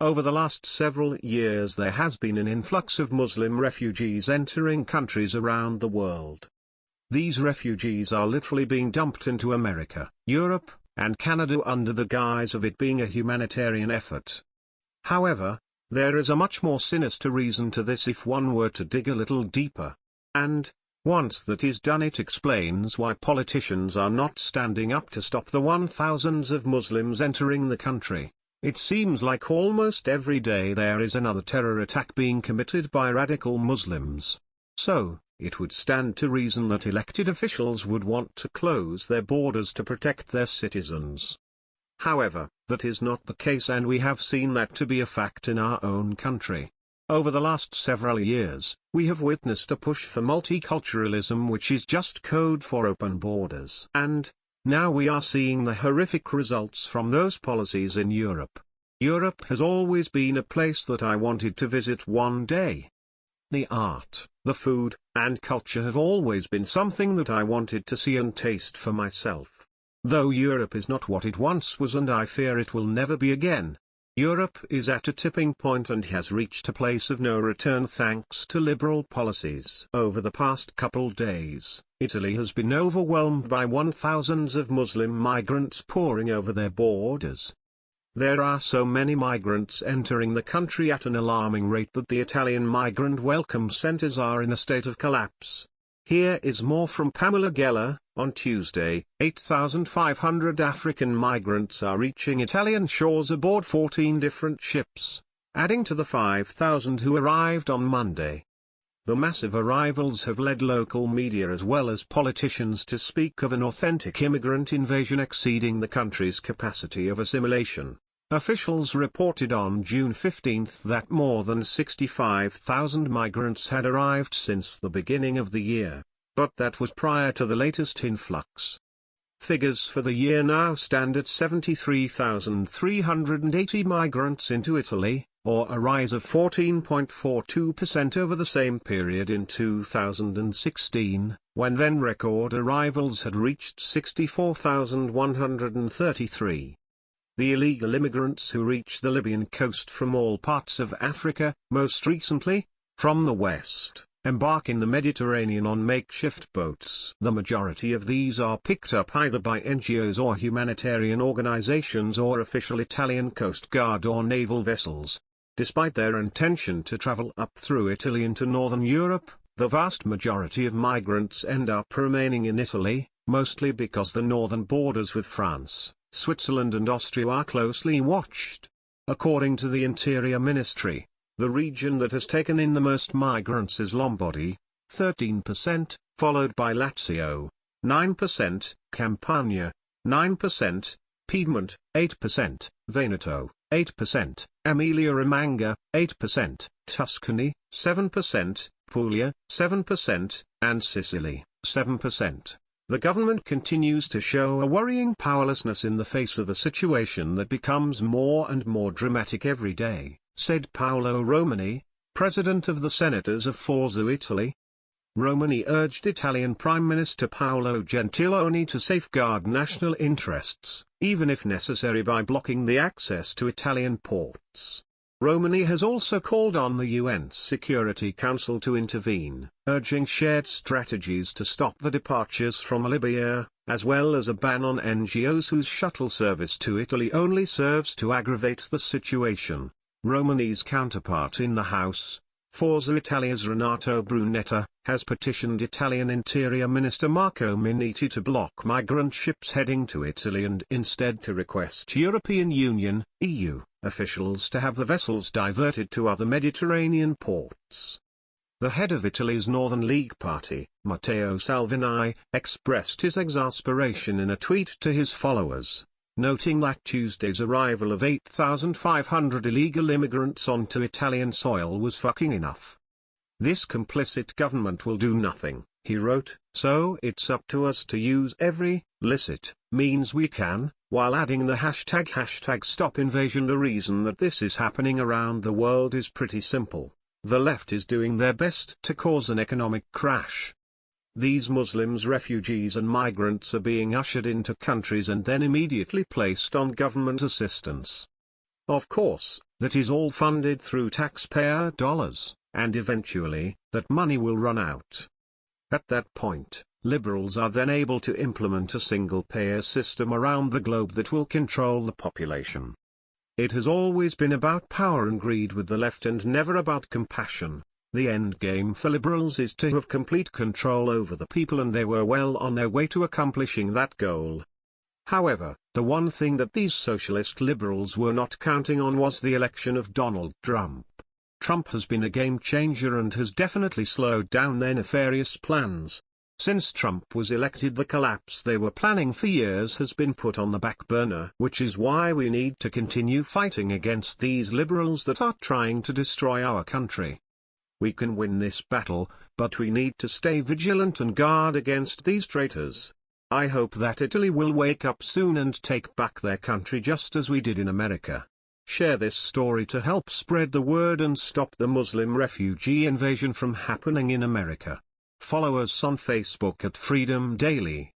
Over the last several years there has been an influx of Muslim refugees entering countries around the world. These refugees are literally being dumped into America, Europe, and Canada under the guise of it being a humanitarian effort. However, there is a much more sinister reason to this if one were to dig a little deeper. And, once that is done, it explains why politicians are not standing up to stop the 1000's of Muslims entering the country. It seems like almost every day there is another terror attack being committed by radical Muslims. So, it would stand to reason that elected officials would want to close their borders to protect their citizens. However, that is not the case, and we have seen that to be a fact in our own country. Over the last several years, we have witnessed a push for multiculturalism, which is just code for open borders. And, now we are seeing the horrific results from those policies in Europe. Europe has always been a place that I wanted to visit one day. The art, the food, and culture have always been something that I wanted to see and taste for myself. Though Europe is not what it once was, and I fear it will never be again. Europe is at a tipping point and has reached a place of no return thanks to liberal policies. Over the past couple days, Italy has been overwhelmed by 1000's of Muslim migrants pouring over their borders. There are so many migrants entering the country at an alarming rate that the Italian migrant welcome centers are in a state of collapse. Here is more from Pamela Geller. On Tuesday, 8,500 African migrants are reaching Italian shores aboard 14 different ships, adding to the 5,000 who arrived on Monday. The massive arrivals have led local media as well as politicians to speak of an authentic immigrant invasion exceeding the country's capacity of assimilation. Officials reported on June 15 that more than 65,000 migrants had arrived since the beginning of the year, but that was prior to the latest influx. Figures for the year now stand at 73,380 migrants into Italy, or a rise of 14.42% over the same period in 2016, when then record arrivals had reached 64,133. The illegal immigrants who reach the Libyan coast from all parts of Africa, most recently, from the west, embark in the Mediterranean on makeshift boats. The majority of these are picked up either by NGOs or humanitarian organizations or official Italian Coast Guard or naval vessels. Despite their intention to travel up through Italy into northern Europe, the vast majority of migrants end up remaining in Italy, mostly because the northern borders with France, Switzerland and Austria are closely watched. According to the Interior Ministry, the region that has taken in the most migrants is Lombardy, 13%, followed by Lazio, 9%, Campania, 9%, Piedmont, 8%, Veneto, 8%, Emilia-Romagna, 8%, Tuscany, 7%, Puglia, 7%, and Sicily, 7%. The government continues to show a worrying powerlessness in the face of a situation that becomes more and more dramatic every day, said Paolo Romani, president of the Senators of Forza Italy. Romani urged Italian Prime Minister Paolo Gentiloni to safeguard national interests, even if necessary by blocking the access to Italian ports. Romani has also called on the UN Security Council to intervene, urging shared strategies to stop the departures from Libya, as well as a ban on NGOs whose shuttle service to Italy only serves to aggravate the situation. Romani's counterpart in the House, Forza Italia's Renato Brunetta, has petitioned Italian Interior Minister Marco Minniti to block migrant ships heading to Italy and instead to request European Union, EU, officials to have the vessels diverted to other Mediterranean ports. The head of Italy's Northern League Party, Matteo Salvini, expressed his exasperation in a tweet to his followers, noting that Tuesday's arrival of 8,500 illegal immigrants onto Italian soil was fucking enough. This complicit government will do nothing, he wrote, so it's up to us to use every licit means we can, while adding the hashtag #StopInvasion. The reason that this is happening around the world is pretty simple. The left is doing their best to cause an economic crash. These Muslims, refugees and migrants are being ushered into countries and then immediately placed on government assistance. Of course, That is all funded through taxpayer dollars, and eventually, that money will run out. At that point, liberals are then able to implement a single-payer system around the globe that will control the population. It has always been about power and greed with the left and never about compassion. The end game for liberals is to have complete control over the people, and they were well on their way to accomplishing that goal. However, the one thing that these socialist liberals were not counting on was the election of Donald Trump. Trump has been a game changer and has definitely slowed down their nefarious plans. Since Trump was elected, the collapse they were planning for years has been put on the back burner, which is why we need to continue fighting against these liberals that are trying to destroy our country. We can win this battle, but we need to stay vigilant and guard against these traitors. I hope that Italy will wake up soon and take back their country just as we did in America. Share this story to help spread the word and stop the Muslim refugee invasion from happening in America. Follow us on Facebook at Freedom Daily.